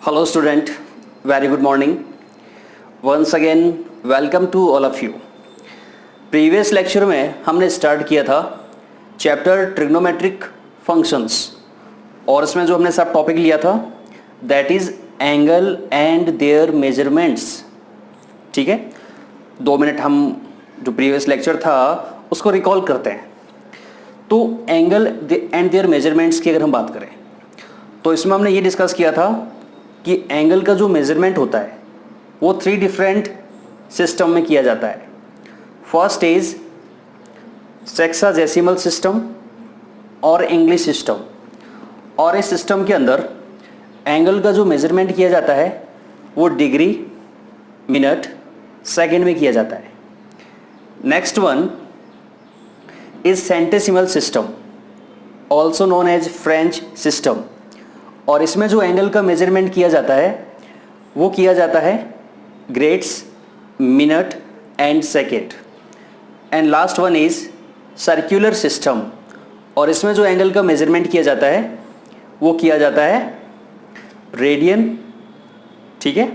Hello student, very good morning. Once again welcome to all of you. Previous lecture में हमने start किया था chapter trigonometric functions और इसमें जो हमने सब टॉपिक लिया था that is angle and their measurements. ठीक है, 2 मिनट हम जो प्रीवियस लेक्चर था उसको रिकॉल करते हैं. तो एंगल एंड देयर मेजरमेंट्स की अगर हम बात करें तो इसमें हमने ये डिस्कस किया था कि एंगल का जो मेजरमेंट होता है वो 3 डिफरेंट सिस्टम में किया जाता है. फर्स्ट इज सेक्साडेसिमल सिस्टम और इंग्लिश सिस्टम. और इस सिस्टम के अंदर एंगल का जो मेजरमेंट किया जाता है वो डिग्री, मिनट, सेकंड में किया जाता है. Next one is centesimal system also known as French system. और इसमें जो एंगल का मेजरमेंट किया जाता है वो किया जाता है grades, minute and second. And last one is circular system. और इसमें जो एंगल का मेजरमेंट किया जाता है वो किया जाता है रेडियन. ठीक है,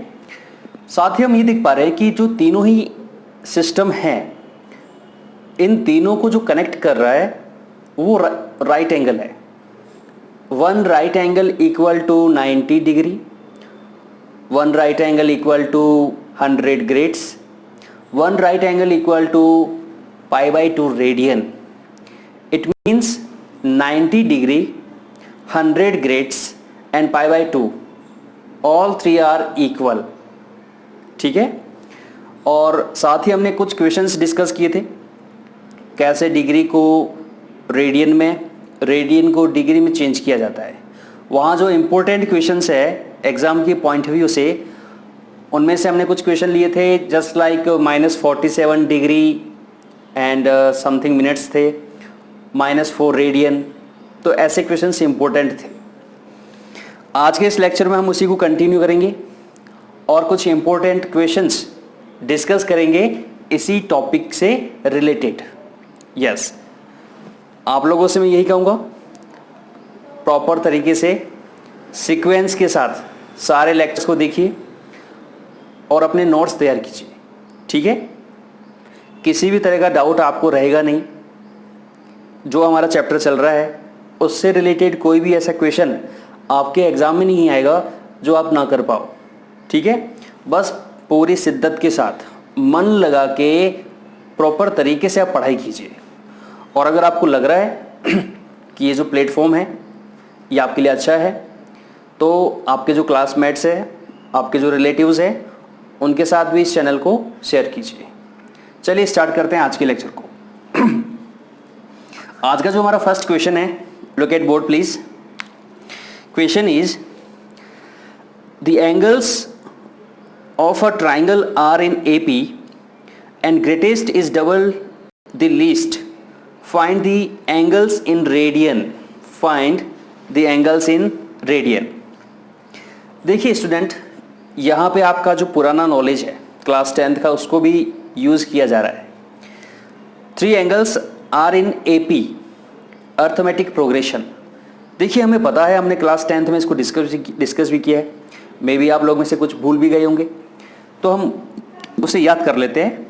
साथ ही हम ये देख पा रहे हैं कि जो तीनों ही सिस्टम हैं इन तीनों को जो कनेक्ट कर रहा है वो राइट एंगल है. One right angle equal to 90 degree, one right angle equal to 100 grades, one right angle equal to π/2 radian. It means 90 degree, 100 grades and π/2 all 3 are equal. ठीक है, और साथ ही हमने कुछ क्वेश्चंस डिस्कस किए थे कैसे डिग्री को रेडियन में, रेडियन को डिग्री में चेंज किया जाता है. वहाँ जो इम्पोर्टेंट क्वेश्चंस है एग्ज़ाम के पॉइंट ऑफ व्यू से उनमें से हमने कुछ क्वेश्चन लिए थे just like -47 degree and something minutes थे, -4 रेडियन. तो ऐसे क्वेश्चंस इम्पोर्टेंट थे. आज के इस लेक्चर में हम उसी को कंटिन्यू करेंगे और कुछ इम्पोर्टेंट क्वेश्चंस डिस्कस करेंगे इसी टॉपिक से रिलेटेड. यस, आप लोगों से मैं यही कहूँगा प्रॉपर तरीके से सीक्वेंस के साथ सारे लेक्चर्स को देखिए और अपने नोट्स तैयार कीजिए. ठीक है, किसी भी तरह का डाउट आपको रहेगा नहीं. जो हमारा चैप्टर चल रहा है उससे रिलेटेड कोई भी ऐसा क्वेश्चन आपके एग्ज़ाम में नहीं आएगा जो आप ना कर पाओ. ठीक है, बस पूरी शिद्दत के साथ मन लगा के प्रॉपर तरीके से आप पढ़ाई कीजिए. और अगर आपको लग रहा है कि ये जो प्लेटफॉर्म है ये आपके लिए अच्छा है तो आपके जो क्लासमेट्स हैं, आपके जो रिलेटिव्स हैं उनके साथ भी इस चैनल को शेयर कीजिए. चलिए स्टार्ट करते हैं आज के लेक्चर को. आज का जो हमारा फर्स्ट क्वेश्चन है, look at board please. Question is the angles of a triangle are in AP and greatest is double the least. Find the angles in radian. Find the angles in radian. देखिए student, यहाँ पे आपका जो पुराना knowledge है class 10th का उसको भी यूज़ किया जा रहा है. 3 angles are in AP arithmetic progression. देखिए हमें पता है, हमने क्लास 10th में इसको डिस्कस भी किया है. मे बी आप लोग में से कुछ भूल भी गए होंगे तो हम उसे याद कर लेते हैं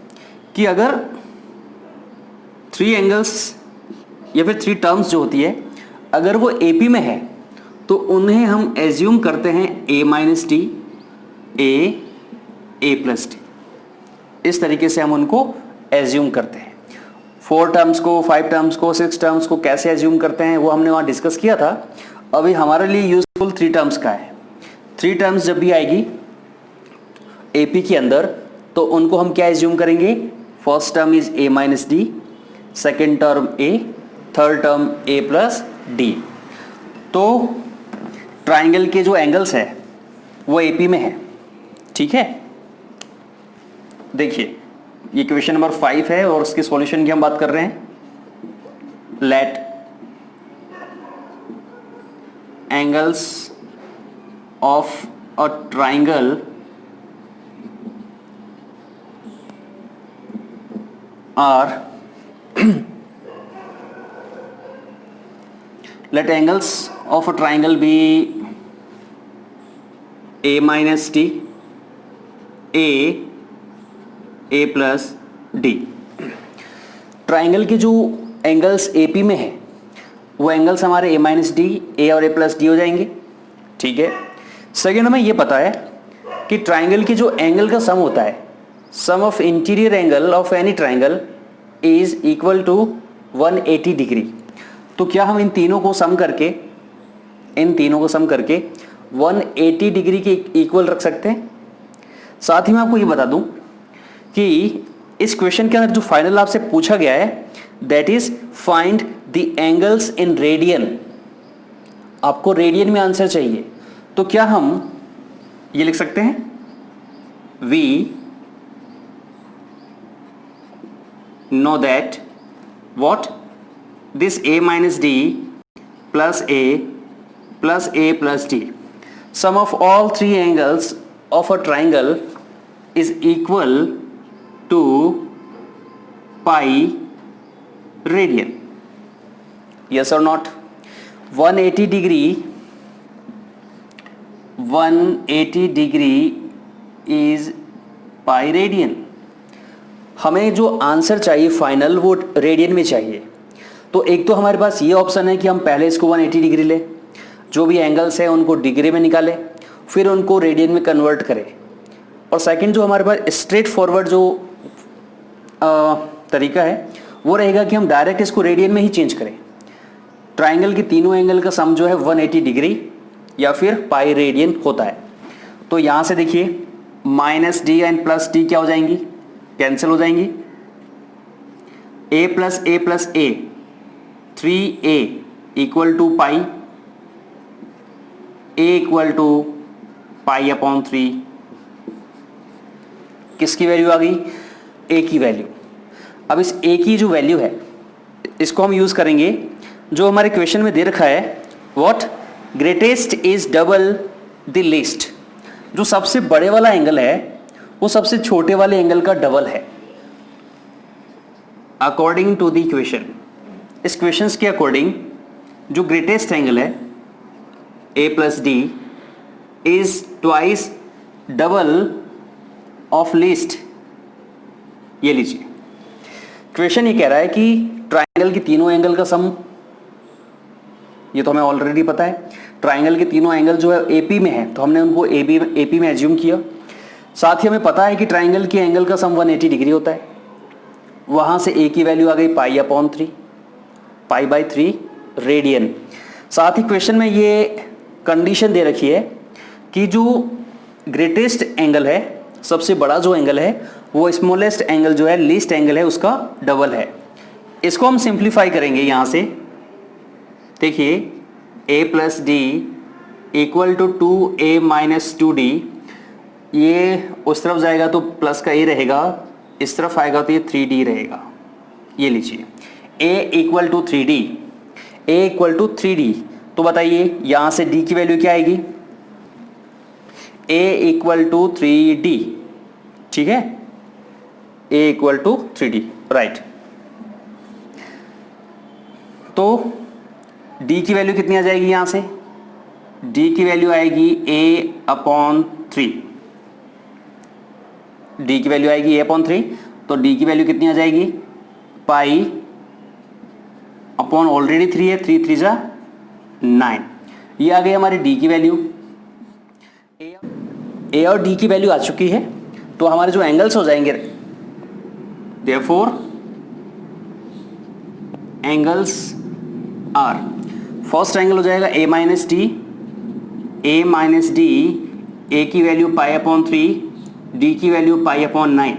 कि अगर 3 एंगल्स या फिर 3 टर्म्स जो होती है अगर वो AP में है तो उन्हें हम एज्यूम करते हैं A-T, A+T. इस तरीके से हम उनको एज्यूम करते हैं. 4 टर्म्स को, 5 टर्म्स को, 6 टर्म्स को कैसे एज्यूम करते हैं वो हमने वहाँ डिस्कस किया था. अभी हमारे लिए यूजफुल 3 टर्म्स का है. 3 टर्म्स जब भी आएगी AP के अंदर तो उनको हम क्या एज्यूम करेंगे. First term is A-D, second term A, third term A+D. तो ट्राइंगल के जो एंगल्स है वो AP में है. ठीक है, देखिए ये क्वेश्चन नंबर 5 है और उसके सॉल्यूशन की हम बात कर रहे हैं. Let angles of a triangle are let angles of a triangle be a minus d, a plus d. Triangle के जो एंगल्स ए पी में है वो एंगल्स हमारे ए माइनस डी, ए और ए प्लस डी हो जाएंगे, ठीक है। सेकेंड, हमें ये पता है कि ट्राइंगल की जो एंगल का सम होता है, sum of interior angle of any triangle is equal to 180 degree. तो क्या हम इन तीनों को सम करके 180 डिग्री के इक्वल रख सकते हैं? साथ ही मैं आपको ये बता दूं कि इस क्वेश्चन के अंदर जो फाइनल आपसे पूछा गया है that is find the angles in radian. आपको रेडियन में आंसर चाहिए, तो क्या हम ये लिख सकते हैं, we know that what this a minus d plus a plus d, sum of all three angles of a triangle is equal to pi radian. Yes or not? 180 degree is pi radian. हमें जो answer चाहिए final वो radian में चाहिए। तो एक तो हमारे पास ये ऑप्शन है कि हम पहले इसको 180 डिग्री लें, जो भी एंगल्स हैं उनको डिग्री में निकालें, फिर उनको रेडियन में कन्वर्ट करें। और सेकंड जो हमारे पास स्ट्रेट फॉरवर्ड जो तरीका है वो रहेगा कि हम डायरेक्ट इसको रेडियन में ही चेंज करें। ट्राइंगल के तीनों एंगल का सम जो है 180 डिग्री या फिर पाई रेडियन होता है। तो यहाँ से देखिए minus d and plus d क्या हो जाएंगी, कैंसिल हो जाएंगी। a plus a 3a equal to pi, a equal to pi upon 3। किसकी वैल्यू आ गई, a की वैल्यू। अब इस a की जो वैल्यू है इसको हम यूज करेंगे जो हमारे क्वेश्चन में दे रखा है, what greatest is double the least. जो सबसे बड़े वाला एंगल है वो सबसे छोटे वाले एंगल का डबल है अकॉर्डिंग टू द इक्वेशन। इस क्वेश्चन के अकॉर्डिंग जो ग्रेटेस्ट एंगल है a plus D is twice double of least. ये लीजिए क्वेश्चन ये कह रहा है कि ट्राइंगल के तीनों एंगल का सम, ये तो हमें ऑलरेडी पता है, ट्राइंगल के तीनों एंगल जो है एपी में है तो हमने उनको एपी में एज्यूम किया। साथ ही हमें पता है कि ट्राइंगल के एंगल का सम 180 डिग्री होता है। वहाँ से ए की वैल्यू आ गई पाई अपॉन 3, पाई बाई 3 रेडियन। साथ ही क्वेश्चन में ये कंडीशन दे रखी है कि जो ग्रेटेस्ट एंगल है, सबसे बड़ा जो एंगल है वो स्मॉलेस्ट एंगल जो है, लीस्ट एंगल है, उसका डबल है। इसको हम सिंप्लीफाई करेंगे यहाँ से। देखिए a plus d equal to 2a minus 2d, ये उस तरफ जाएगा तो प्लस का a रहेगा, इस तरफ आएगा तो ये 3d रहेगा। ये लीजिए a equal to 3d, a equal to 3d। तो बताइए यहाँ से d की वैल्यू क्या आएगी, a इक्वल टू 3d, ठीक है, a equal to 3d, right. तो d की वैल्यू कितनी आ जाएगी, यहाँ से d की वैल्यू आएगी a अपॉन 3, d की वैल्यू आएगी a अपॉन 3। तो d की वैल्यू कितनी आ जाएगी, पाई अपॉन ऑलरेडी 3 है, 3 3 जा 9। ये आ गई हमारी d की वैल्यू। a और d की वैल्यू आ चुकी है तो हमारे जो एंगल्स हो जाएंगे, therefore angles are, first angle हो जाएगा a माइनस डी, a की वैल्यू पाई अपॉन 3, d की value pi upon 9,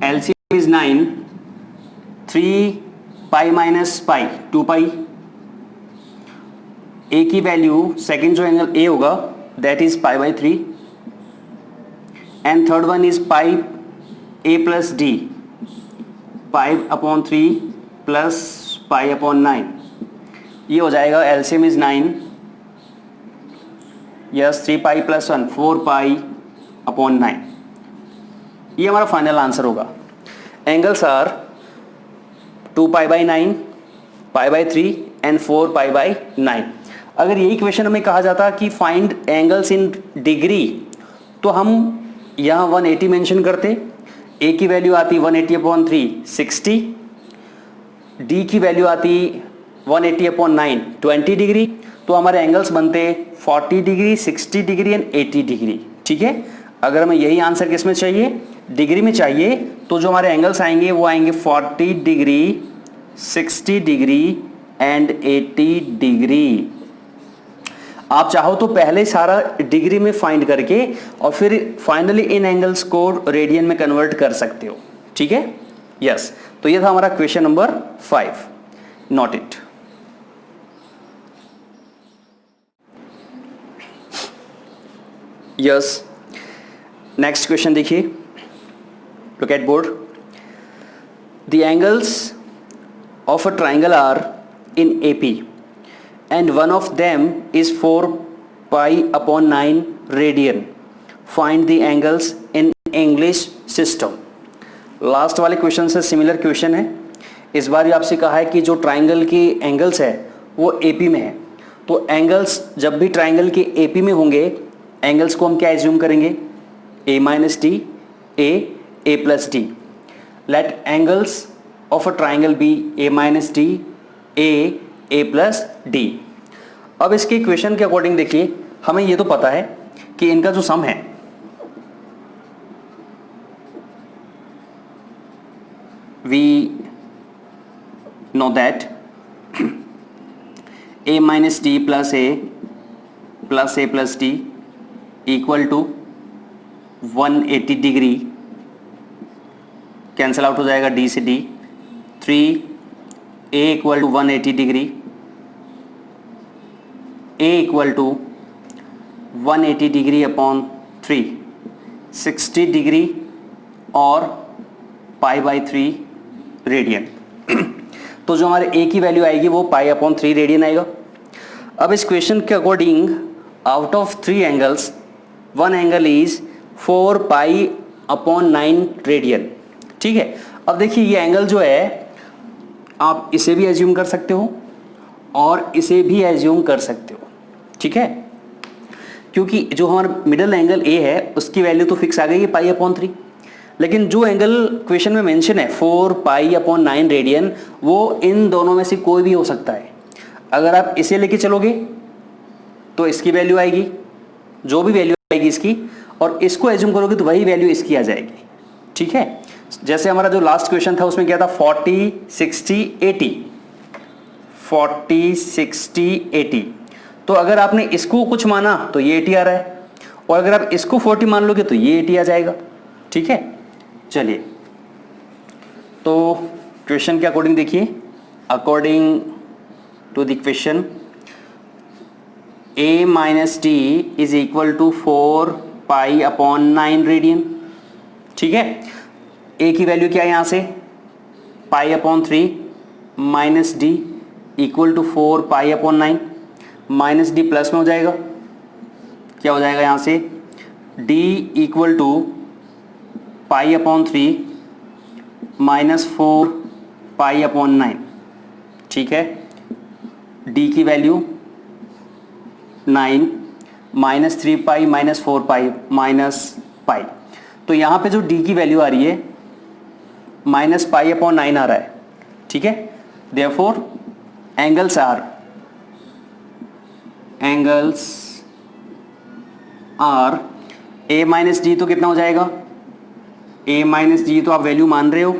LCM is 9, 3 pi minus pi 2 pi. a की वैल्यू, सेकेंड जो एंगल a होगा that is pi by 3, and third one is pi a plus D, pi upon 3 plus pi upon 9। ये हो जाएगा LCM is 9, yes 3 pi plus 1 4 pi upon 9। ये हमारा final answer होगा। Angles are 2 pi by 9, pi by 3 and 4 pi by 9। अगर यही question हमें कहा जाता कि फाइंड एंगल्स इन डिग्री, तो हम यहाँ 180 मेंशन करते, ए की वैल्यू आती 180/3 60, डी की वैल्यू आती 180/9 20 डिग्री, तो हमारे एंगल्स बनते 40 डिग्री, 60 डिग्री एंड 80 डिग्री। ठीक है, अगर हमें यही आंसर किस में चाहिए, डिग्री में चाहिए, तो जो हमारे एंगल्स आएंगे वो आएंगे 40 डिग्री, 60 डिग्री एंड 80 डिग्री। आप चाहो तो पहले सारा डिग्री में फाइंड करके और फिर फाइनली इन एंगल्स को रेडियन में कन्वर्ट कर सकते हो। ठीक है, यस। तो ये था हमारा question number 5, note it. Yes, next question देखिए, look at board. The angles of a triangle are in AP and one of them is 4 pi upon 9 radian. Find the angles in English system. Last वाले question से similar question है। इस बार ये आपसे कहा है कि जो ट्राइंगल के एंगल्स है वो AP में है। तो एंगल्स जब भी ट्राइंगल के AP में होंगे, एंगल्स को हम क्या एज्यूम करेंगे, A minus D, A plus D. Let angles of a triangle be A minus D, A plus D. अब इसके इक्वेशन के अकॉर्डिंग देखिए, हमें ये तो पता है कि इनका जो सम है we know that A minus D plus A plus D equal to 180 degree, cancel out हो जाएगा D से D, 3A equal to 180 degree, A equal to 180 degree upon 3, 60 degree और π/3 रेडियन। तो जो हमारे A की वैल्यू आएगी वो π/3 रेडियन आएगा। अब इस क्वेश्चन के according out of 3 angles one angle is 4 π/9 radian. ठीक है, अब देखिए ये एंगल जो है आप इसे भी एज्यूम कर सकते हो और इसे भी एज्यूम कर सकते हो। ठीक है, क्योंकि जो हमारा मिडल एंगल ए है उसकी वैल्यू तो फिक्स आ गई है π/3, लेकिन जो एंगल क्वेश्चन में मेंशन है 4 π/9 रेडियन, वो इन दोनों में से कोई भी हो सकता है। अगर आप इसे लेके चलोगे तो इसकी वैल्यू आएगी, जो भी वैल्यू आएगी इसकी, और इसको एज्यूम करोगे तो वही वैल्यू इसकी आ जाएगी। ठीक है, जैसे हमारा जो लास्ट क्वेश्चन था उसमें क्या था, 40 60 80, 40 60 80। तो अगर आपने इसको कुछ माना तो ये 80 आ रहा है, और अगर आप इसको 40 मान लोगे तो ये 80 आ जाएगा। ठीक है, चलिए तो क्वेश्चन के अकॉर्डिंग देखिए, according to the question A minus D is equal to 4 π/9 radian. ठीक है, A की वैल्यू क्या है यहाँ से, π/3 minus D equal to 4 π/9, minus D plus में हो जाएगा, क्या हो जाएगा यहाँ से, D इक्वल टू π/3 माइनस 4 π/9। ठीक है, D की वैल्यू 9 माइनस 3 पाई माइनस 4 पाई माइनस पाई। तो यहाँ पे जो D की वैल्यू आ रही है माइनस π/9 आ रहा है। ठीक है, therefore angles are A minus D, तो कितना हो जाएगा, A माइनस D तो आप वैल्यू मान रहे हो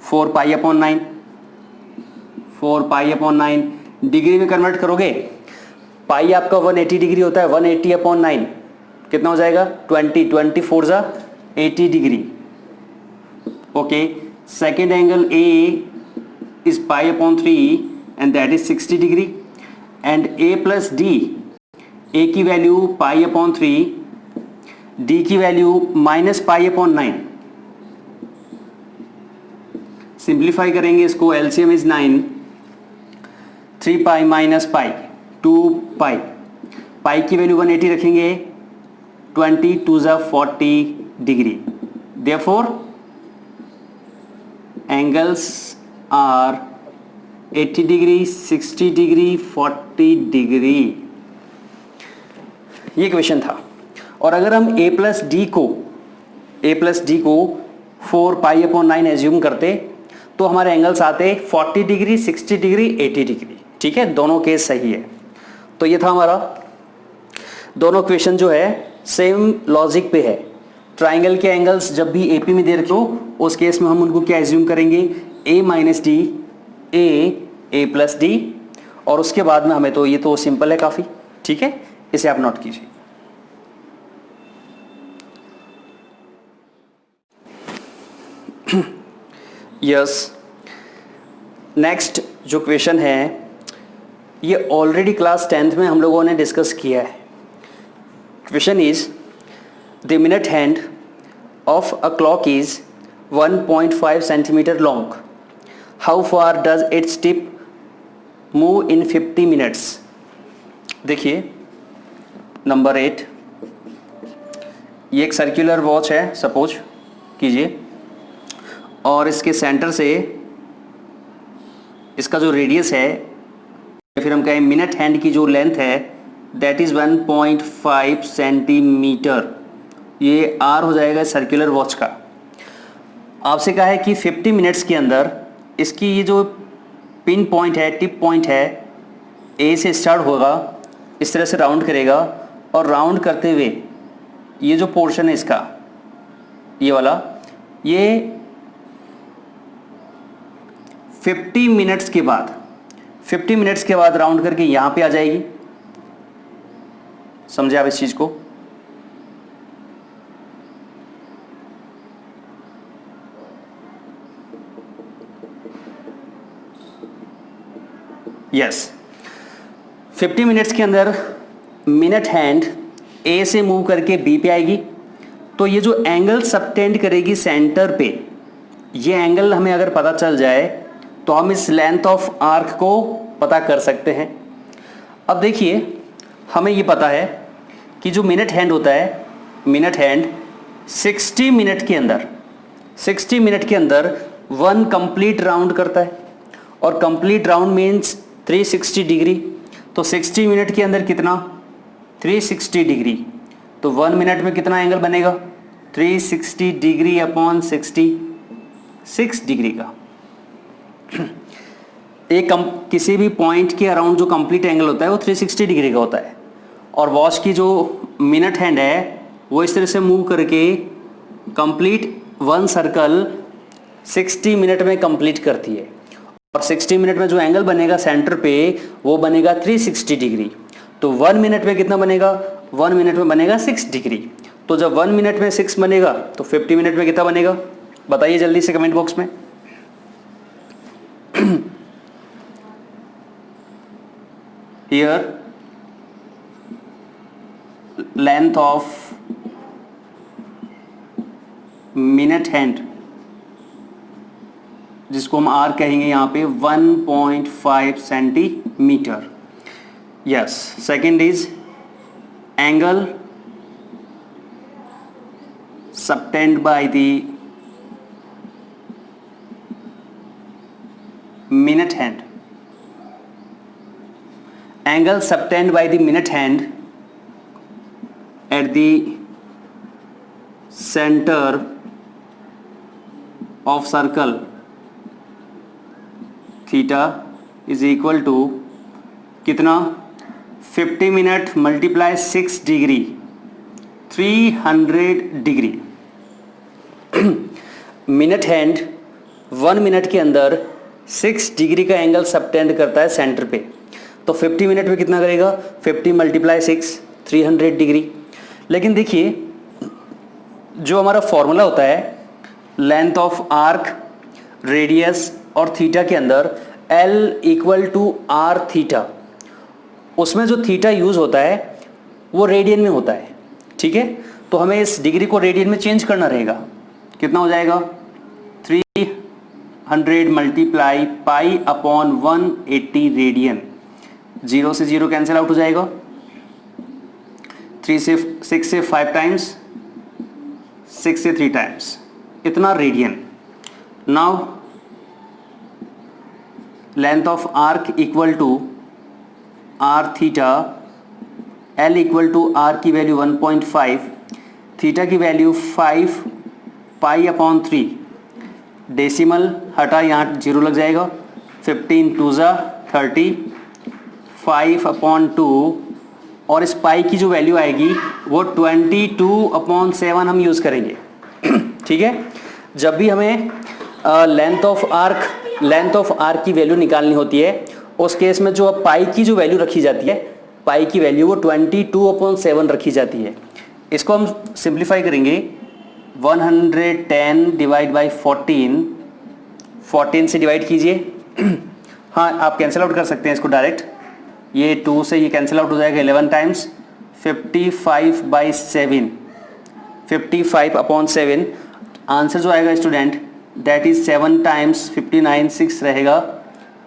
4 π/9, 4 π/9 डिग्री में कन्वर्ट करोगे, पाई आपका 180 डिग्री होता है, 180/9 कितना हो जाएगा, 20, 24 जा 80 degree. Okay, second angle A is π/3 and that is 60 degree, and A plus D, A की वैल्यू π/3, D की वैल्यू माइनस π/9। सिंप्लीफाई करेंगे इसको, LCM is 9, 3 pi minus pi 2 pi, pi की वैल्यू 180 रखेंगे, 22 जा 40 degree. Therefore angles are 80 degree, 60 degree, 40 degree. ये question था। और अगर हम a प्लस डी को 4π/9 एज्यूम करते तो हमारे एंगल्स आते 40 डिग्री, 60 डिग्री, 80 डिग्री। ठीक है, दोनों केस सही है। तो ये था हमारा, दोनों क्वेश्चन जो है सेम लॉजिक पे है। ट्राइंगल के एंगल्स जब भी एपी में दे रखे हो उस केस में हम उनको क्या एज्यूम करेंगे, a minus d, a plus D, और उसके बाद में हमें तो ये तो सिंपल है काफी। ठीक है, इसे आप नोट कीजिए। यस, नेक्स्ट जो क्वेश्चन है ये ऑलरेडी क्लास 10th में हम लोगों ने डिस्कस किया है। Question is the minute hand of a clock is 1.5 centimetre long, how far does its tip move in 50 minutes. देखिए नंबर 8, ये एक सर्कुलर वॉच है सपोज कीजिए, और इसके सेंटर से इसका जो रेडियस है, फिर हम कहें मिनट हैंड की जो लेंथ है दैट इज 1.5 सेंटीमीटर, ये आर हो जाएगा सर्कुलर वॉच का। आपसे कहा है कि 50 मिनट्स के अंदर इसकी ये जो पिन पॉइंट है, टिप पॉइंट है, ए से स्टार्ट होगा, इस तरह से राउंड करेगा, और राउंड करते हुए ये जो पोर्शन है इसका, ये वाला, ये 50 मिनट्स के बाद राउंड करके यहां पे आ जाएगी। समझे आप इस चीज को? यस, 50 मिनट्स के अंदर मिनट हैंड ए से मूव करके बी पे आएगी, तो ये जो एंगल सबटेंड करेगी सेंटर पे, ये एंगल हमें अगर पता चल जाए तो हम इस लेंथ ऑफ आर्क को पता कर सकते हैं। अब देखिए हमें ये पता है कि जो मिनट हैंड होता है, मिनट हैंड 60 मिनट के अंदर 1 कंप्लीट राउंड करता है, और कंप्लीट राउंड मीन्स 360 डिग्री। तो 60 मिनट के अंदर कितना, 360 डिग्री, तो 1 मिनट में कितना एंगल बनेगा, 360 डिग्री अपॉन 66 डिग्री का। एक किसी भी पॉइंट के अराउंड जो कंप्लीट एंगल होता है वो 360 डिग्री का होता है, और वॉच की जो मिनट हैंड है वो इस तरह से मूव करके कंप्लीट 1 सर्कल 60 मिनट में कंप्लीट करती है, और 60 मिनट में जो एंगल बनेगा सेंटर पे वो बनेगा 360 डिग्री। तो 1 मिनट में कितना बनेगा, 1 मिनट में बनेगा 6 डिग्री। तो जब 1 मिनट में 6 बनेगा तो 50 मिनट में कितना बनेगा, बताइए जल्दी से कमेंट बॉक्स में। Here length of minute hand, जिसको हम आर कहेंगे यहाँ पे, 1.5 centimetre. Yes, second is angle subtend by the minute hand, angle subtended by the minute hand at the center of circle theta is equal to कितना, 50 minute multiply 6 degree, 300 degree. Minute hand 1 minute के अंदर 6 degree का angle subtend करता है centre पे, तो 50 minute में कितना करेगा, 50 मल्टीप्लाई 6, 300 डिग्री। लेकिन देखिए जो हमारा फॉर्मूला होता है लेंथ ऑफ आर्क, रेडियस और थीटा के अंदर L equal to r theta, उसमें जो थीटा यूज होता है वो रेडियन में होता है। ठीक है, तो हमें इस डिग्री को रेडियन में चेंज करना रहेगा। कितना हो जाएगा, 300 मल्टीप्लाई पाई अपॉन 180 रेडियन। 0 से 0 कैंसिल आउट हो जाएगा, 3 से 6 से 5 टाइम्स, 6 से 3 टाइम्स, इतना radian. Now length of arc equal to r theta L equal to r की वैल्यू 1.5, थीटा की वैल्यू 5 पाई अपॉन 3, डेसिमल हटा यहाँ 0 लग जाएगा, 15 2 ज़ा 30, 5 अपॉन 2, और इस पाई की जो वैल्यू आएगी वो 22/7 हम यूज़ करेंगे। ठीक है, जब भी हमें लेंथ ऑफ आर्क की वैल्यू निकालनी होती है, उस केस में जो पाई की जो वैल्यू रखी जाती है, पाई की वैल्यू वो 22/7 रखी जाती है। इसको हम सिंप्लीफाई करेंगे, 110 डिवाइड बाई 14 से डिवाइड कीजिए। हाँ, आप कैंसिल आउट कर सकते हैं इसको डायरेक्ट, ये 2 से ये कैंसिल आउट हो जाएगा 11 टाइम्स, 55/7, 55/7। आंसर जो आएगा स्टूडेंट दैट इज 7 टाइम्स 59, 6 रहेगा,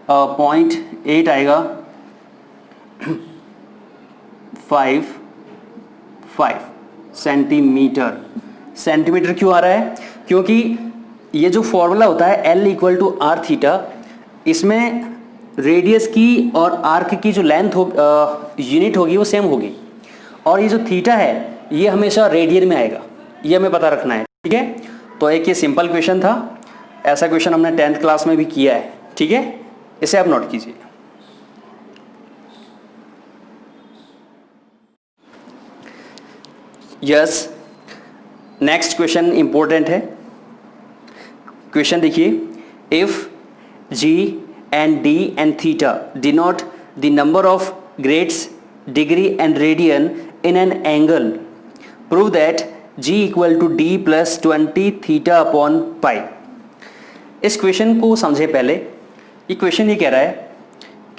0.8 आएगा, 5 सेंटीमीटर क्यों आ रहा है? क्योंकि ये जो फॉर्मूला होता है L equal to r theta, इसमें रेडियस की और आर्क की जो लेंथ यूनिट होगी वो सेम होगी, और ये जो थीटा है ये हमेशा रेडियन में आएगा, ये हमें पता रखना है। ठीक है, तो एक ये सिंपल क्वेश्चन था, ऐसा क्वेश्चन हमने 10th क्लास में भी किया है। ठीक है, इसे आप नोट कीजिए। यस, नेक्स्ट क्वेश्चन इंपॉर्टेंट है। क्वेश्चन देखिए, if G and D and theta denote the number of grades, degree and radian in an angle, prove that G equal to D plus 20 theta upon pi। इस question को समझे पहले। ये question ये कह रहा है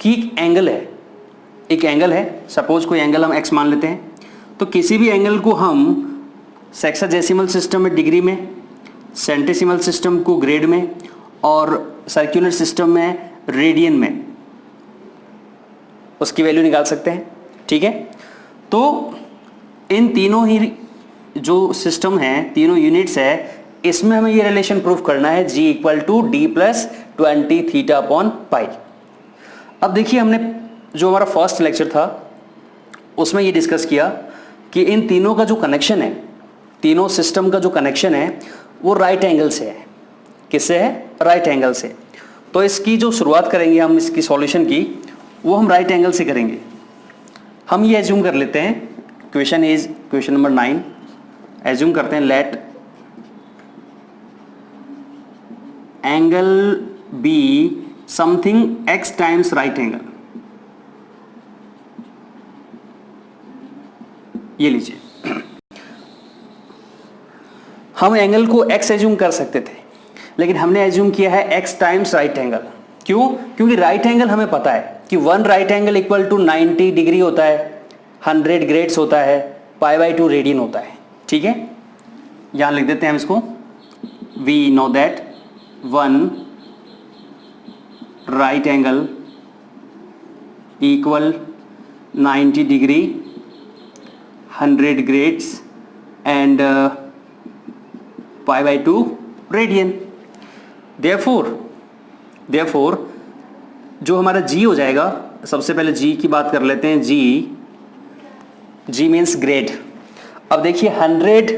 कि एक एंगल है, सपोज कोई एंगल हम x मान लेते हैं, तो किसी भी एंगल को हम सेक्साडेसिमल सिस्टम में डिग्री में, सेंटेसिमल सिस्टम को ग्रेड में, और सर्कुलर सिस्टम में रेडियन में उसकी वैल्यू निकाल सकते हैं। ठीक है, तो इन तीनों ही जो सिस्टम हैं, तीनों यूनिट्स है, इसमें हमें ये रिलेशन प्रूफ करना है, G equal to D plus 20 theta upon pi. अब देखिए, हमने जो हमारा फर्स्ट लेक्चर था उसमें ये डिस्कस किया कि इन तीनों का जो कनेक्शन है, तीनों सिस्टम का जो कनेक्शन है वो राइट एंगल से है। किससे है? राइट एंगल से। तो इसकी जो शुरुआत करेंगे हम, इसकी सॉल्यूशन की, वो हम राइट एंगल से करेंगे। हम ये एज्यूम कर लेते हैं, क्वेश्चन नंबर 9, एज्यूम करते हैं let angle be something x times right angle. ये लीजिए, हम एंगल को x एज्यूम कर सकते थे, लेकिन हमने एज्यूम किया है x टाइम्स राइट एंगल। क्यों? क्योंकि राइट एंगल हमें पता है कि 1 right angle equal to 90 degree होता है, 100 ग्रेड्स होता है, π/2 रेडियन होता है। ठीक है, यहां लिख देते हैं हम इसको, we know that 1 right angle equal 90 degree, 100 grades and π/2 radian. Therefore जो हमारा G हो जाएगा, सबसे पहले G की बात कर लेते हैं। G means grade. अब देखिए 100,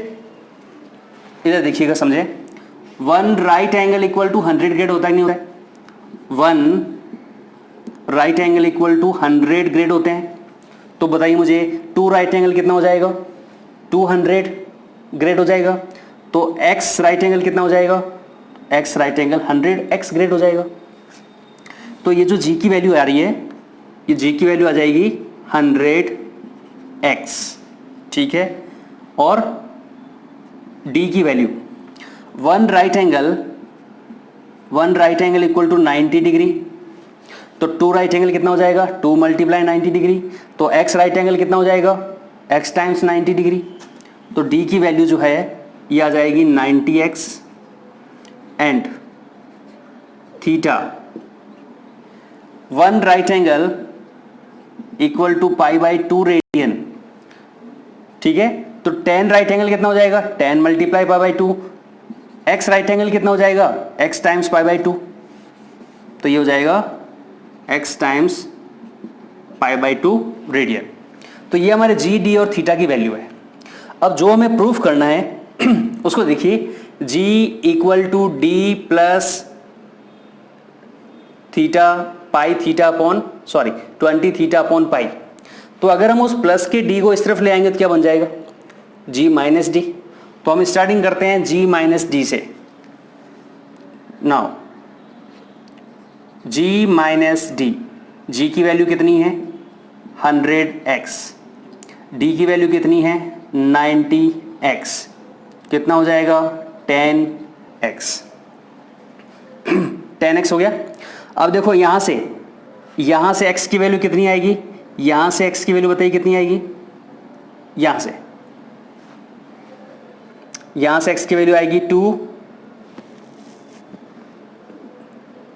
इधर देखिएगा, समझे, 1 right angle equal to 100 grade होता है नहीं होता है? 1 right angle equal to 100 grade होते हैं। तो बताइए मुझे 2 राइट एंगल कितना हो जाएगा? 200 ग्रेड हो जाएगा। तो x राइट एंगल कितना हो जाएगा? x right angle 100x grade हो जाएगा। तो ये जो G की वैल्यू आ रही है, ये G की वैल्यू आ जाएगी 100x। ठीक है, और D की value 1 right angle equal to 90 degree, तो 2 राइट एंगल कितना हो जाएगा? 2 मल्टीप्लाई 90 डिग्री। तो x राइट एंगल कितना हो जाएगा? x times 90 degree. तो D की वैल्यू जो है ये आ जाएगी 90x and theta 1 right angle equal to π/2 radian. ठीक है, तो 10 राइट एंगल कितना हो जाएगा? 10 मल्टीप्लाई π/2। x राइट एंगल कितना हो जाएगा? x times π/2। तो ये हो जाएगा x टाइम्स π/2 रेडियन। तो ये हमारे जी, डी और थीटा की वैल्यू है। अब जो हमें प्रूफ करना है उसको देखिए, G equal to D plus theta pi theta upon 20 theta upon pi. तो अगर हम उस प्लस के डी को इस तरफ ले आएंगे तो क्या बन जाएगा, जी माइनस डी। तो हम स्टार्टिंग करते हैं जी माइनस डी से। नाउ जी माइनस डी, जी की वैल्यू कितनी है 100x, डी की वैल्यू कितनी है 90x, कितना हो जाएगा 10x। 10x हो गया। अब देखो यहां से x की वैल्यू कितनी आएगी, यहां से x की वैल्यू बताइए कितनी आएगी, यहां से x की वैल्यू आएगी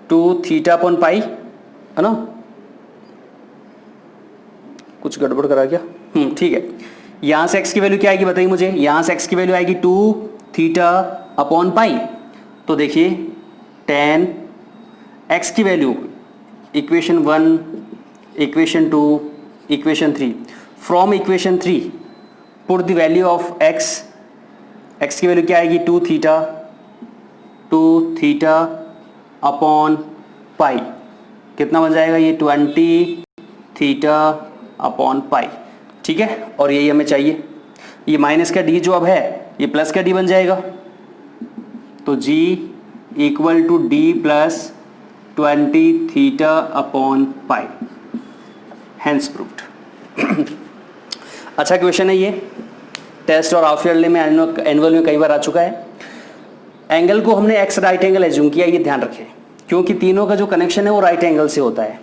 2 थीटा अपॉन पाई, है ना, कुछ गड़बड़ करा क्या, ठीक है। यहां से x की वैल्यू क्या आएगी बताइए मुझे, यहां से x की वैल्यू आएगी 2 थीटा अपॉन पाई। तो देखिए 10 x की value equation 1, equation 2, equation 3, from equation 3 put the value of x की वैल्यू क्या आएगी 2 थीटा अपॉन पाई, कितना बन जाएगा ये 20 थीटा अपॉन पाई, ठीक है। और यही हमें चाहिए, ये माइनस का डी जो अब है ये प्लस का डी बन जाएगा। तो g equal to D plus 20 theta upon pi, hence proved. अच्छा क्वेश्चन है ये, टेस्ट और हाफ ईयरली में एनुअल में कई बार आ चुका है। एंगल को हमने एक्स राइट एंगल एज्यूम किया, ये ध्यान रखें, क्योंकि तीनों का जो कनेक्शन है वो राइट एंगल से होता है।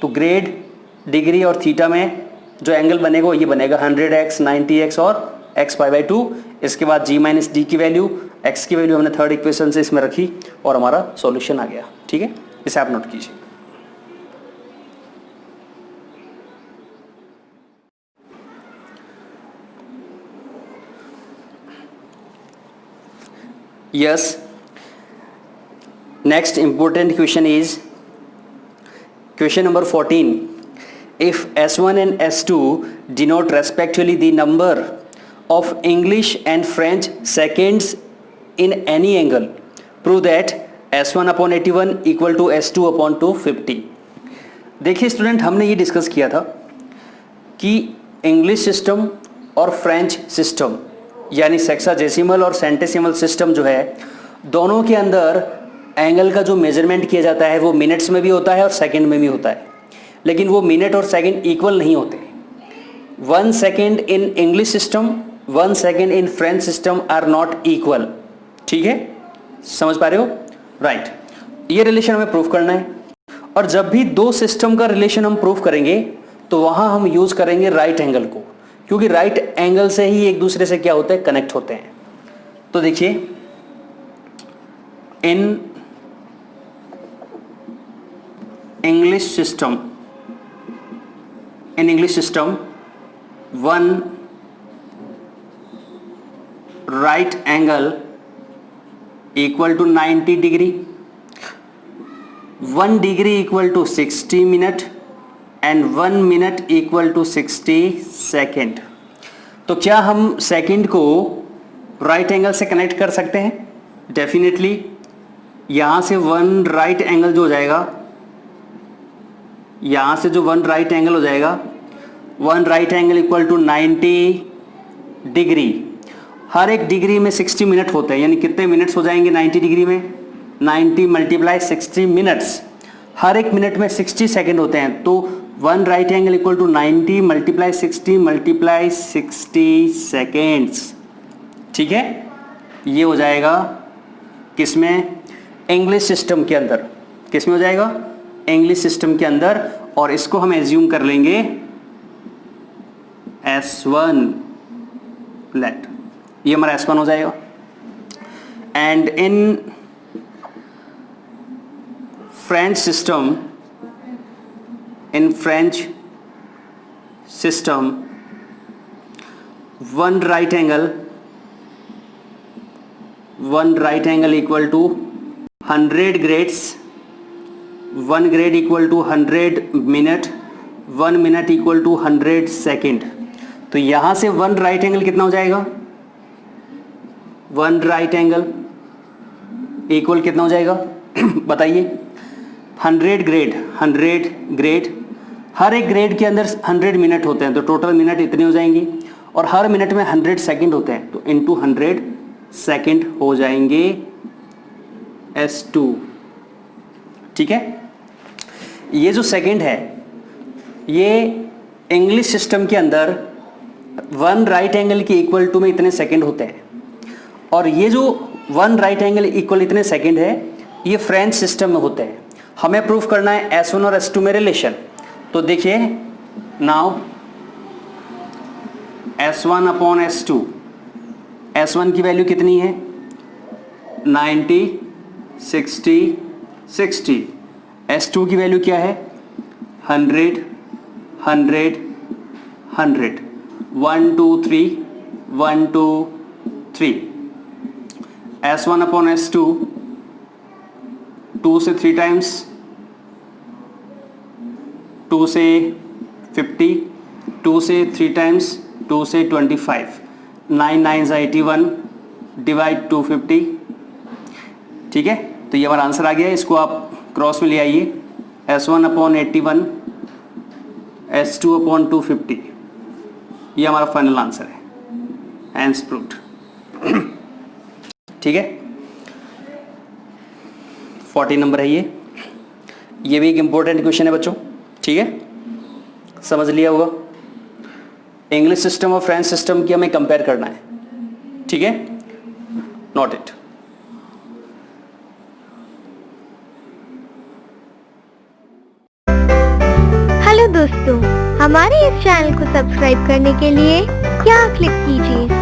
तो ग्रेड, डिग्री और थीटा में जो एंगल बनेगा वो ये बनेगा 100x, 90x और x π/2। इसके बाद g माइनस डी की वैल्यू, x की वैल्यू हमने थर्ड इक्वेशन से इसमें रखी और हमारा सॉल्यूशन आ गया, ठीक है। इसे आप नोट कीजिए। Yes. Next important question is question number 14. If S1 and S2 denote respectively the number of English and French seconds in any angle, prove that S1 upon 81 equal to S2 upon 250. देखिए student, हमने ये discuss किया था कि English system और French system यानी sexagesimal और centesimal system जो है, दोनों के अंदर एंगल का जो मेजरमेंट किया जाता है वो मिनट्स में भी होता है और सेकंड में भी होता है, लेकिन वो मिनट और सेकंड इक्वल नहीं होते। 1 second in English system, 1 second in French system are not equal, ठीक है, समझ पा रहे हो, राइट। ये रिलेशन हमें प्रूव करना है, और जब भी दो सिस्टम का रिलेशन हम प्रूव करेंगे तो वहां हम यूज करेंगे राइट एंगल को, क्योंकि राइट एंगल से ही एक दूसरे से क्या होते हैं, कनेक्ट होते हैं। तो देखिए, in English system, one right angle equal to 90 degree, 1 degree equal to 60 minute and 1 minute equal to 60 second. तो क्या हम सेकेंड को राइट एंगल से कनेक्ट कर सकते हैं? डेफिनेटली। यहां से 1 राइट एंगल जो हो जाएगा, यहां से जो 1 राइट एंगल हो जाएगा, 1 right angle equal to 90 degree. हर एक डिग्री में 60 मिनट होते हैं, यानी कितने मिनट्स हो जाएंगे 90 डिग्री में, 90 मल्टीप्लाई 60 मिनट्स, हर एक मिनट में 60 सेकेंड होते हैं। तो 1 right angle equal to 90 multiply 60 seconds, ठीक है। ये हो जाएगा किसमें, इंग्लिश सिस्टम के अंदर। किसमें हो जाएगा, इंग्लिश सिस्टम के अंदर। और इसको हम एज्यूम कर लेंगे S1 लेट, ये हमारा S1 हो जाएगा। And in French system, one right angle equal to 100 grades, 1 grade equal to 100 minute, 1 minute equal to 100 second. तो यहां से वन राइट एंगल कितना हो जाएगा, वन राइट एंगल इक्वल कितना हो जाएगा बताइए, 100 ग्रेड, 100 ग्रेड, हर एक ग्रेड के अंदर 100 मिनट होते हैं, तो टोटल मिनट इतने हो जाएंगे, और हर मिनट में 100 सेकंड होते हैं, तो इनटू 100 सेकंड हो जाएंगे S2। ठीक है, ये जो सेकंड है ये इंग्लिश सिस्टम के अंदर वन राइट एंगल के इक्वल टू में इतने सेकंड होते हैं, और ये जो वन राइट एंगल इक्वल इतने सेकंड है ये फ्रेंच सिस्टम में होते हैं। हमें प्रूफ करना है S1 और S2 में रिलेशन। तो देखिए now S1 upon S2, S1 की वैल्यू कितनी है 90, 60, 60, S2 की वैल्यू क्या है 100, 100, 100, 1 2 3, 1 2 3, S1 अपॉन S2 2 से 3 टाइम्स, 2 से 50, 2 से 3 टाइम्स, 2 से 25, 9 9 81 डिवाइड 250। ठीक है, तो ये हमारा आंसर आ गया। इसको आप क्रॉस में ले आइए, S1 अपॉन 81, S2 अपॉन 250, ये हमारा फाइनल आंसर है, हैंस प्रूव्ड। ठीक है, 40 नंबर है ये भी एक इंपॉर्टेंट क्वेश्चन है बच्चों। ठीक है, समझ लिया होगा। इंग्लिश सिस्टम और फ्रेंच सिस्टम की हमें कंपेयर करना है। ठीक है, नोट इट। हेलो दोस्तों, हमारे इस चैनल को सब्सक्राइब करने के लिए यहाँ क्लिक कीजिए।